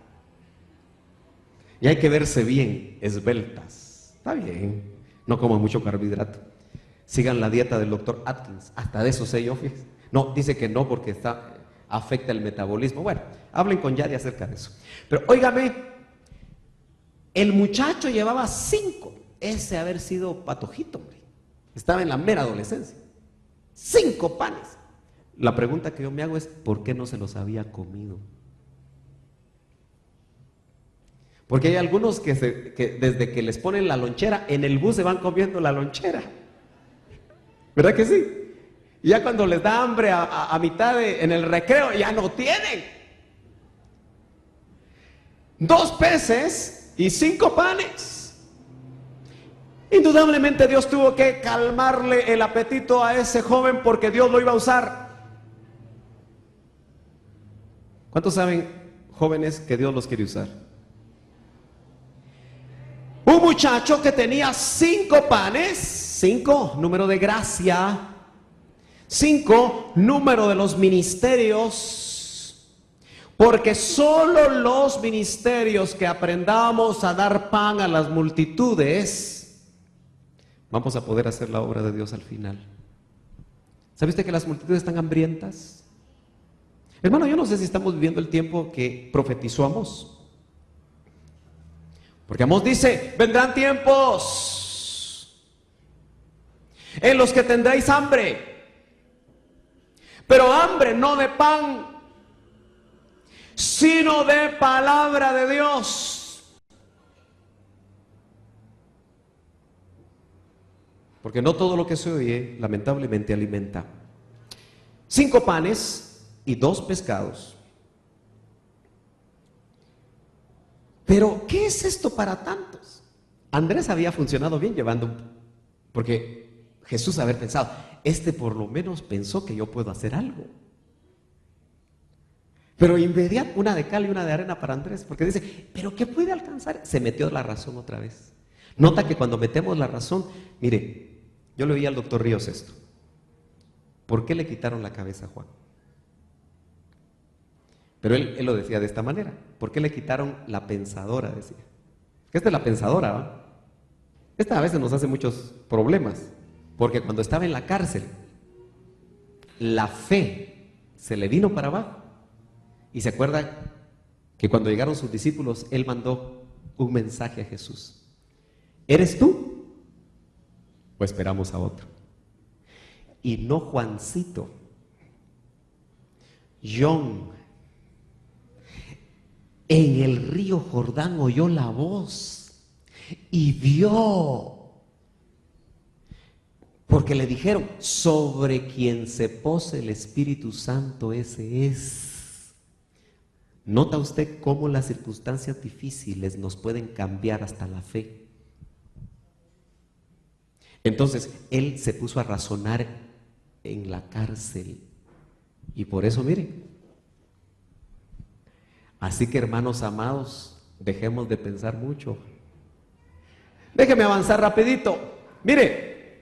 A: Y hay que verse bien, esbeltas. Está bien, no coman mucho carbohidrato. Sigan la dieta del doctor Atkins. Hasta de eso sé yo, fíjense. No, dice que no porque afecta el metabolismo. Bueno, hablen con Yadi acerca de eso. Pero óigame, el muchacho llevaba 5. Ese haber sido patojito, hombre. Estaba en la mera adolescencia. 5 panes. La pregunta que yo me hago es, ¿por qué no se los había comido? Porque hay algunos que desde que les ponen la lonchera, en el bus se van comiendo la lonchera. ¿Verdad que sí? Y ya cuando les da hambre a mitad en el recreo, ya no tienen. 2 peces y 5 panes. Indudablemente Dios tuvo que calmarle el apetito a ese joven porque Dios lo iba a usar. ¿Cuántos saben, jóvenes, que Dios los quiere usar? Un muchacho que tenía 5 panes, 5, número de gracia, 5, número de los ministerios, porque solo los ministerios que aprendamos a dar pan a las multitudes, vamos a poder hacer la obra de Dios al final. ¿Sabe usted que las multitudes están hambrientas? Hermano, yo no sé si estamos viviendo el tiempo que profetizó Amós. Porque Amós dice, vendrán tiempos en los que tendréis hambre, pero hambre no de pan, sino de palabra de Dios. Porque no todo lo que se oye, lamentablemente, alimenta. 5 panes y 2 pescados. Pero, ¿qué es esto para tantos? Andrés había funcionado bien llevando, porque Jesús haber pensado, este por lo menos pensó que yo puedo hacer algo. Pero inmediato, una de cal y una de arena para Andrés, porque dice, ¿pero qué puede alcanzar? Se metió la razón otra vez. Nota que cuando metemos la razón, mire, yo le oí al doctor Ríos esto. ¿Por qué le quitaron la cabeza a Juan? Pero él lo decía de esta manera. ¿Por qué le quitaron la pensadora? Decía. Esta es la pensadora, ¿va? Esta a veces nos hace muchos problemas, porque cuando estaba en la cárcel, la fe se le vino para abajo. Y se acuerda que cuando llegaron sus discípulos, él mandó un mensaje a Jesús. ¿Eres tú? ¿O esperamos a otro? Y no Juancito, John, en el río Jordán oyó la voz y vio, porque le dijeron, sobre quien se pose el Espíritu Santo, ese es. ¿Nota usted cómo las circunstancias difíciles nos pueden cambiar hasta la fe? Entonces, él se puso a razonar en la cárcel. Y por eso, mire. Así que, hermanos amados, dejemos de pensar mucho. Déjeme avanzar rapidito. Mire,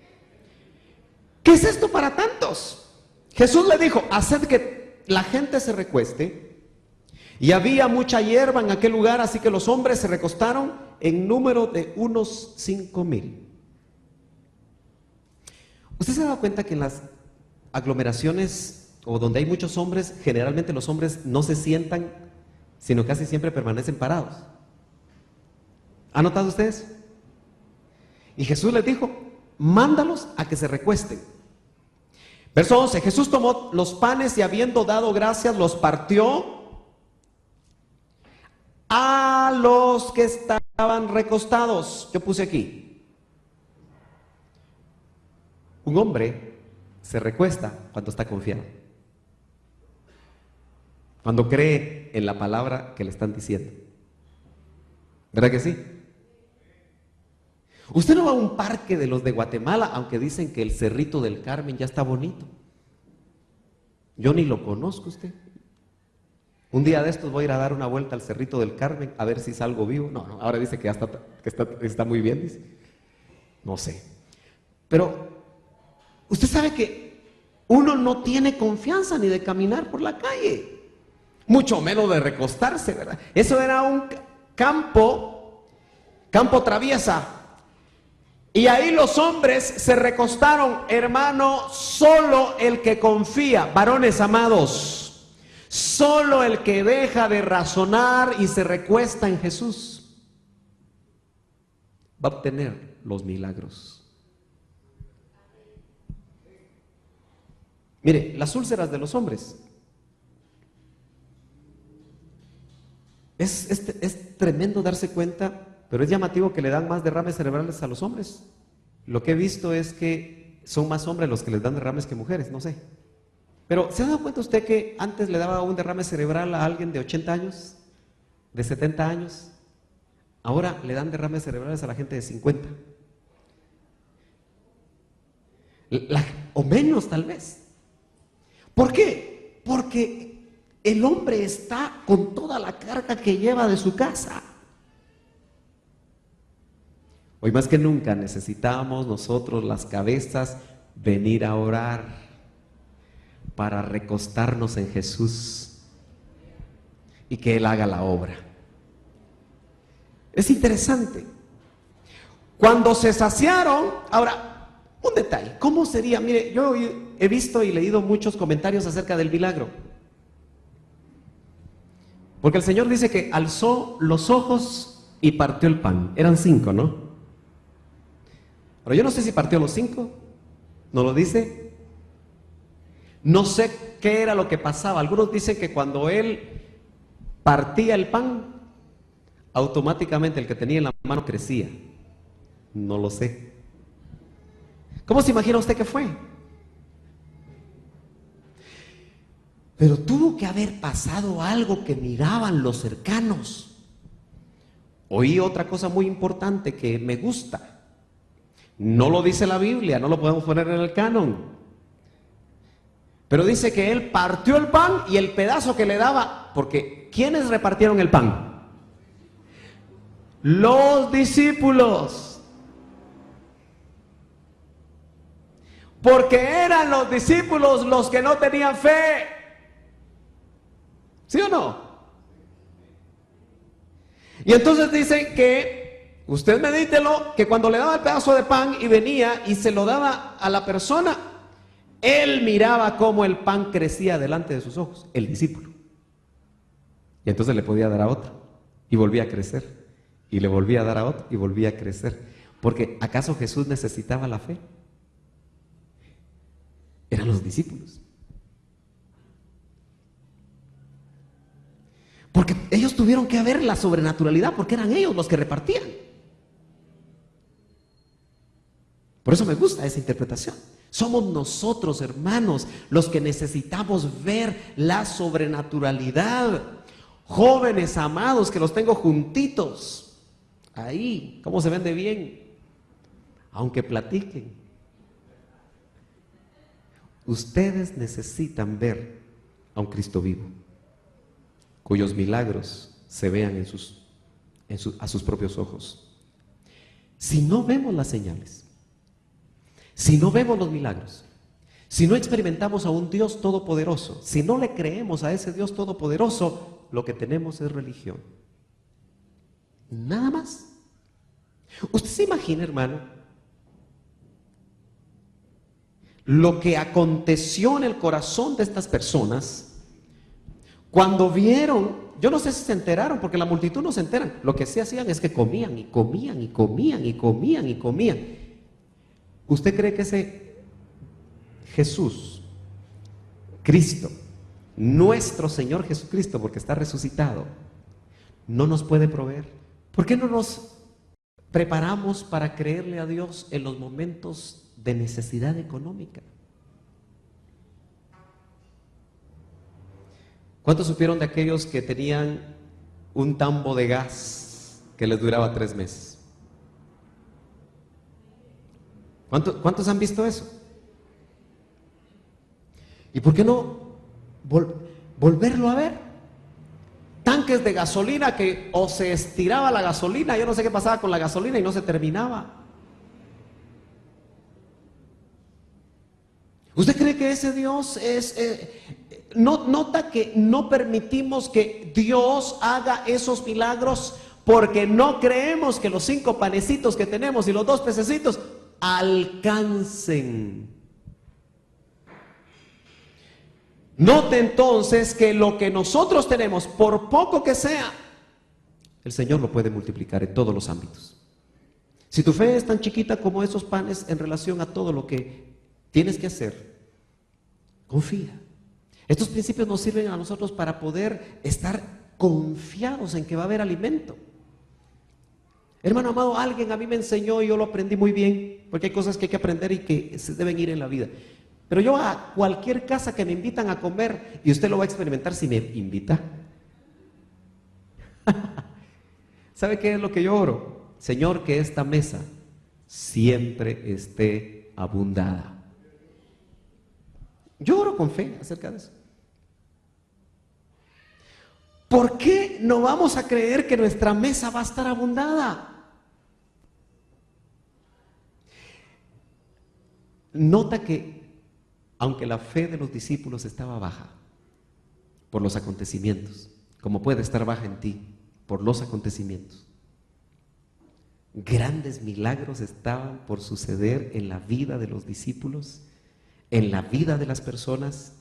A: ¿qué es esto para tantos? Jesús le dijo, haced que la gente se recueste. Y había mucha hierba en aquel lugar, así que los hombres se recostaron en número de unos 5,000. ¿Usted se ha dado cuenta que en las aglomeraciones o donde hay muchos hombres, generalmente los hombres no se sientan, sino casi siempre permanecen parados? ¿Han notado ustedes? Y Jesús les dijo, mándalos a que se recuesten. Verso 11, Jesús tomó los panes y habiendo dado gracias, los partió a los que estaban recostados. Yo puse aquí. Un hombre se recuesta cuando está confiado, cuando cree en la palabra que le están diciendo. ¿Verdad que sí? Usted no va a un parque de los de Guatemala, aunque dicen que el Cerrito del Carmen ya está bonito. Yo ni lo conozco usted. Un día de estos voy a ir a dar una vuelta al Cerrito del Carmen a ver si salgo vivo. No, ahora dice que ya está muy bien, dice. No sé. Pero usted sabe que uno no tiene confianza ni de caminar por la calle, mucho menos de recostarse, ¿verdad? Eso era un campo traviesa. Y ahí los hombres se recostaron, hermano, solo el que confía, varones amados. Solo el que deja de razonar y se recuesta en Jesús va a obtener los milagros. Mire, las úlceras de los hombres. Es tremendo darse cuenta, pero es llamativo que le dan más derrames cerebrales a los hombres. Lo que he visto es que son más hombres los que les dan derrames que mujeres, no sé. Pero ¿se ha dado cuenta usted que antes le daba un derrame cerebral a alguien de 80 años, de 70 años? Ahora le dan derrames cerebrales a la gente de 50. O menos tal vez. ¿Por qué? Porque el hombre está con toda la carga que lleva de su casa. Hoy más que nunca necesitamos nosotros las cabezas venir a orar para recostarnos en Jesús y que Él haga la obra. Es interesante. Cuando se saciaron, ahora, un detalle, ¿cómo sería? Mire, yo he visto y leído muchos comentarios acerca del milagro. Porque el Señor dice que alzó los ojos y partió el pan. Eran 5, ¿no? Pero yo no sé si partió los 5, ¿no lo dice? No sé qué era lo que pasaba. Algunos dicen que cuando Él partía el pan, automáticamente el que tenía en la mano crecía. No lo sé. ¿Cómo se imagina usted que fue? Pero tuvo que haber pasado algo que miraban los cercanos. Oí otra cosa muy importante que me gusta. No lo dice la Biblia, no lo podemos poner en el canon. Pero dice que él partió el pan y el pedazo que le daba, porque ¿quiénes repartieron el pan? Los discípulos. Porque eran los discípulos los que no tenían fe. ¿Sí o no? Y entonces dicen que, usted medítelo, que cuando le daba el pedazo de pan y venía y se lo daba a la persona, él miraba cómo el pan crecía delante de sus ojos, el discípulo. Y entonces le podía dar a otro y volvía a crecer. Y le volvía a dar a otro y volvía a crecer. Porque ¿acaso Jesús necesitaba la fe? Eran los discípulos. Porque ellos tuvieron que ver la sobrenaturalidad, porque eran ellos los que repartían. Por eso me gusta esa interpretación. Somos nosotros, hermanos, los que necesitamos ver la sobrenaturalidad. Jóvenes amados, que los tengo juntitos ahí, cómo se ven de bien, aunque platiquen. Ustedes necesitan ver a un Cristo vivo, cuyos milagros se vean a sus propios ojos. Si no vemos las señales, si no vemos los milagros, si no experimentamos a un Dios todopoderoso, si no le creemos a ese Dios todopoderoso, lo que tenemos es religión. Nada más. Usted se imagina, hermano, lo que aconteció en el corazón de estas personas cuando vieron. Yo no sé si se enteraron, porque la multitud no se enteran. Lo que sí hacían es que comían y comían y comían y comían y comían. ¿Usted cree que ese Jesús, Cristo, nuestro Señor Jesucristo, porque está resucitado, no nos puede proveer? ¿Por qué no nos preparamos para creerle a Dios en los momentos de necesidad económica? ¿Cuántos supieron de aquellos que tenían un tambo de gas que les duraba 3 meses? ¿Cuántos han visto eso? ¿Y por qué no volverlo a ver? Tanques de gasolina que o se estiraba la gasolina, yo no sé qué pasaba con la gasolina y no se terminaba. ¿Usted cree que ese Dios es... nota que no permitimos que Dios haga esos milagros porque no creemos que los 5 panecitos que tenemos y los 2 pececitos alcancen? Note entonces que lo que nosotros tenemos, por poco que sea, el Señor lo puede multiplicar en todos los ámbitos. Si tu fe es tan chiquita como esos panes en relación a todo lo que tienes que hacer, confía. Estos principios nos sirven a nosotros para poder estar confiados en que va a haber alimento. Hermano amado, alguien a mí me enseñó y yo lo aprendí muy bien, porque hay cosas que hay que aprender y que se deben ir en la vida. Pero yo a cualquier casa que me invitan a comer, y usted lo va a experimentar si me invita. ¿Sabe qué es lo que yo oro? Señor, que esta mesa siempre esté abundada. Yo oro con fe acerca de eso. ¿Por qué no vamos a creer que nuestra mesa va a estar abundada? Nota que, aunque la fe de los discípulos estaba baja por los acontecimientos, como puede estar baja en ti por los acontecimientos, grandes milagros estaban por suceder en la vida de los discípulos, en la vida de las personas.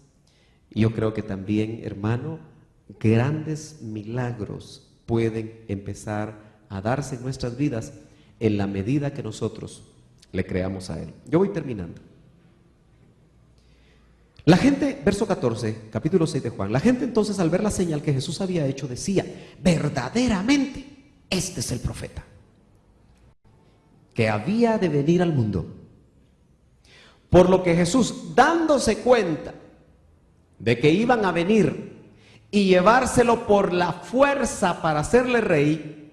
A: Y yo creo que también, hermano, grandes milagros pueden empezar a darse en nuestras vidas en la medida que nosotros le creamos a Él. Yo voy terminando. La gente, verso 14, capítulo 6 de Juan, la gente entonces al ver la señal que Jesús había hecho decía: verdaderamente este es el profeta que había de venir al mundo. Por lo que Jesús, dándose cuenta de que iban a venir y llevárselo por la fuerza para hacerle rey,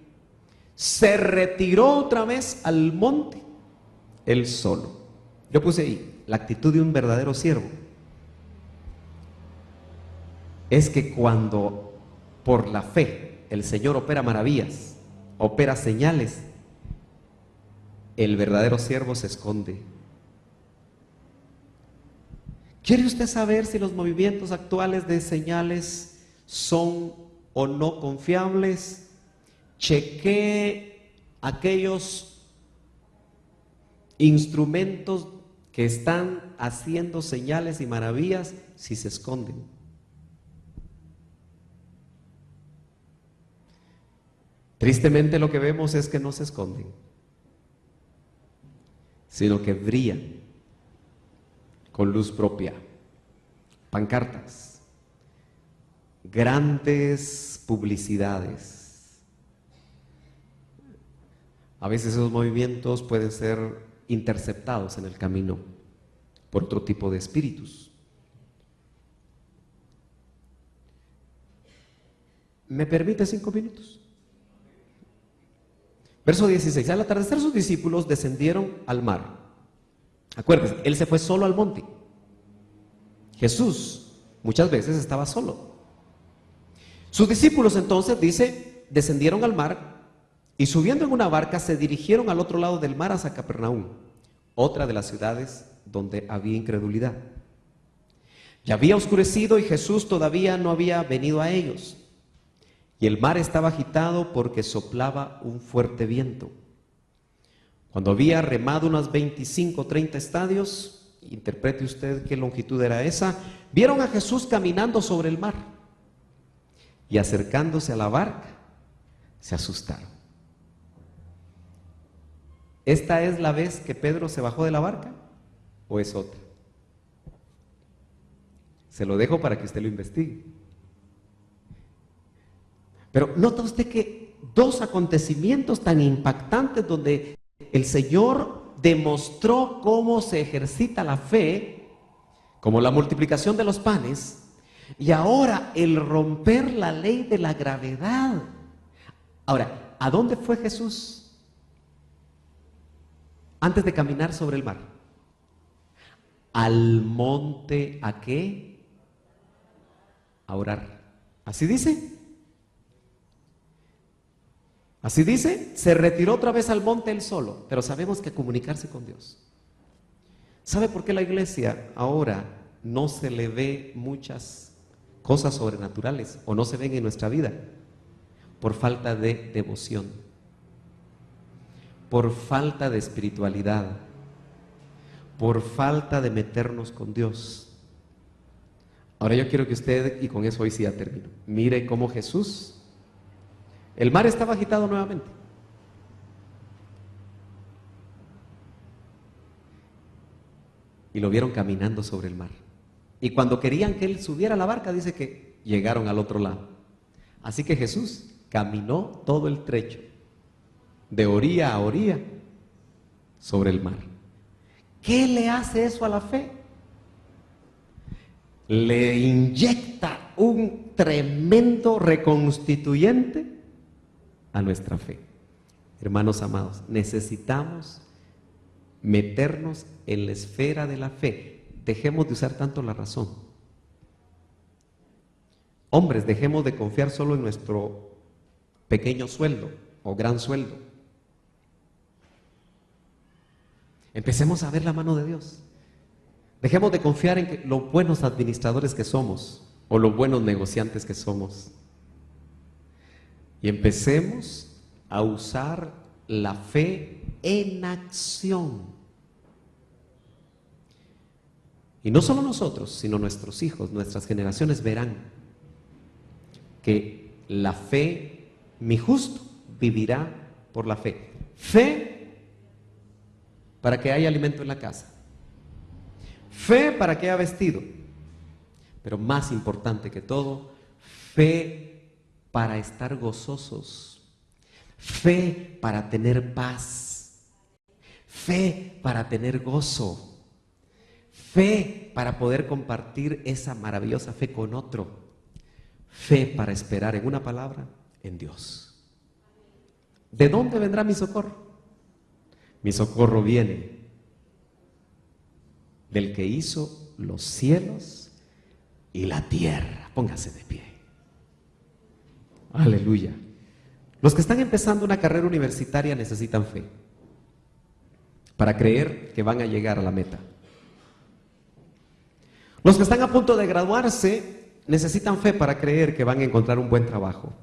A: se retiró otra vez al monte, él solo. Yo puse ahí la actitud de un verdadero siervo. es que cuando por la fe el Señor opera maravillas, opera señales, el verdadero siervo se esconde. ¿Quiere usted saber si los movimientos actuales de señales son o no confiables? Chequee aquellos instrumentos que están haciendo señales y maravillas si se esconden. Tristemente lo que vemos es que no se esconden, sino que brillan con luz propia. Pancartas, grandes publicidades. A veces esos movimientos pueden ser interceptados en el camino por otro tipo de espíritus. ¿Me permite 5 minutos? Verso 16. Al atardecer sus discípulos descendieron al mar. Acuérdense, él se fue solo al monte. Jesús muchas veces estaba solo. Sus discípulos entonces, dice, descendieron al mar y subiendo en una barca se dirigieron al otro lado del mar hacia Capernaum, otra de las ciudades donde había incredulidad. Ya había oscurecido y Jesús todavía no había venido a ellos. Y el mar estaba agitado porque soplaba un fuerte viento. Cuando había remado unos 25 o 30 estadios, interprete usted qué longitud era esa, vieron a Jesús caminando sobre el mar. Y acercándose a la barca, se asustaron. ¿Esta es la vez que Pedro se bajó de la barca o es otra? Se lo dejo para que usted lo investigue. Pero nota usted que 2 acontecimientos tan impactantes donde el Señor demostró cómo se ejercita la fe, como la multiplicación de los panes, y ahora el romper la ley de la gravedad. Ahora, ¿a dónde fue Jesús antes de caminar sobre el mar? Al monte, ¿a qué? A orar. ¿Así dice? Así dice, se retiró otra vez al monte él solo, pero sabemos que comunicarse con Dios. ¿Sabe por qué la iglesia ahora no se le ve muchas cosas sobrenaturales o no se ven en nuestra vida? Por falta de devoción, por falta de espiritualidad, por falta de meternos con Dios. Ahora yo quiero que usted, y con eso hoy sí ya termino, mire cómo Jesús, el mar estaba agitado nuevamente. Y lo vieron caminando sobre el mar. Y cuando querían que él subiera a la barca, dice que llegaron al otro lado. Así que Jesús caminó todo el trecho, de orilla a orilla, sobre el mar. ¿Qué le hace eso a la fe? Le inyecta un tremendo reconstituyente a nuestra fe. Hermanos amados, necesitamos meternos en la esfera de la fe. Dejemos de usar tanto la razón. Hombres, dejemos de confiar solo en nuestro pequeño sueldo o gran sueldo. Empecemos a ver la mano de Dios. Dejemos de confiar en los buenos administradores que somos o los buenos negociantes que somos. Y empecemos a usar la fe en acción. Y no solo nosotros, sino nuestros hijos, nuestras generaciones verán que la fe, mi justo vivirá por la fe. Fe para que haya alimento en la casa. Fe para que haya vestido. Pero más importante que todo, fe para estar gozosos, fe para tener paz, fe para tener gozo, fe para poder compartir esa maravillosa fe con otro, fe para esperar, en una palabra, en Dios. ¿De dónde vendrá mi socorro? Mi socorro viene del que hizo los cielos y la tierra. Póngase de pie. Aleluya. Los que están empezando una carrera universitaria necesitan fe para creer que van a llegar a la meta. Los que están a punto de graduarse necesitan fe para creer que van a encontrar un buen trabajo.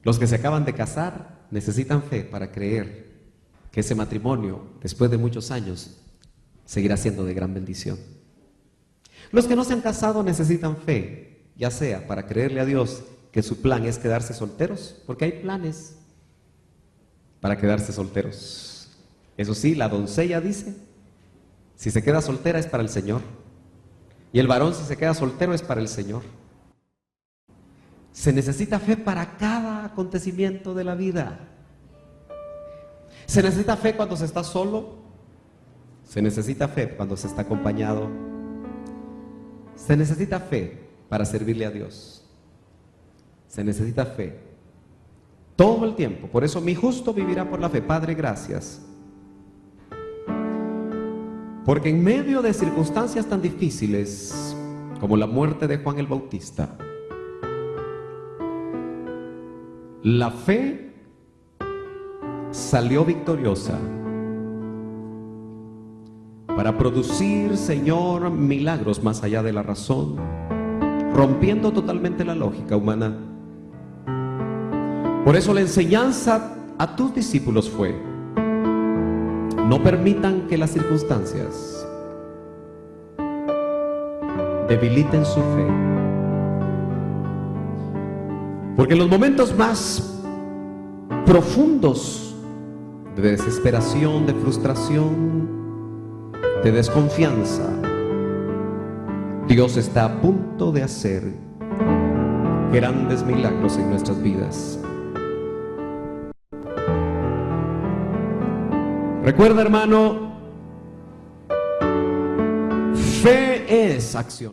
A: Los que se acaban de casar necesitan fe para creer que ese matrimonio, después de muchos años, seguirá siendo de gran bendición. Los que no se han casado necesitan fe, ya sea para creerle a Dios que su plan es quedarse solteros, porque hay planes para quedarse solteros. Eso sí, la doncella dice, si se queda soltera es para el Señor, y el varón si se queda soltero es para el Señor. Se necesita fe para cada acontecimiento de la vida. Se necesita fe cuando se está solo, se necesita fe cuando se está acompañado, se necesita fe para servirle a Dios, se necesita fe todo el tiempo. Por eso mi justo vivirá por la fe. Padre, gracias, porque en medio de circunstancias tan difíciles como la muerte de Juan el Bautista, la fe salió victoriosa para producir, Señor, milagros más allá de la razón, rompiendo totalmente la lógica humana. Por eso la enseñanza a tus discípulos fue: no permitan que las circunstancias debiliten su fe, porque en los momentos más profundos de desesperación, de frustración, de desconfianza, Dios está a punto de hacer grandes milagros en nuestras vidas. Recuerda, hermano, fe es acción.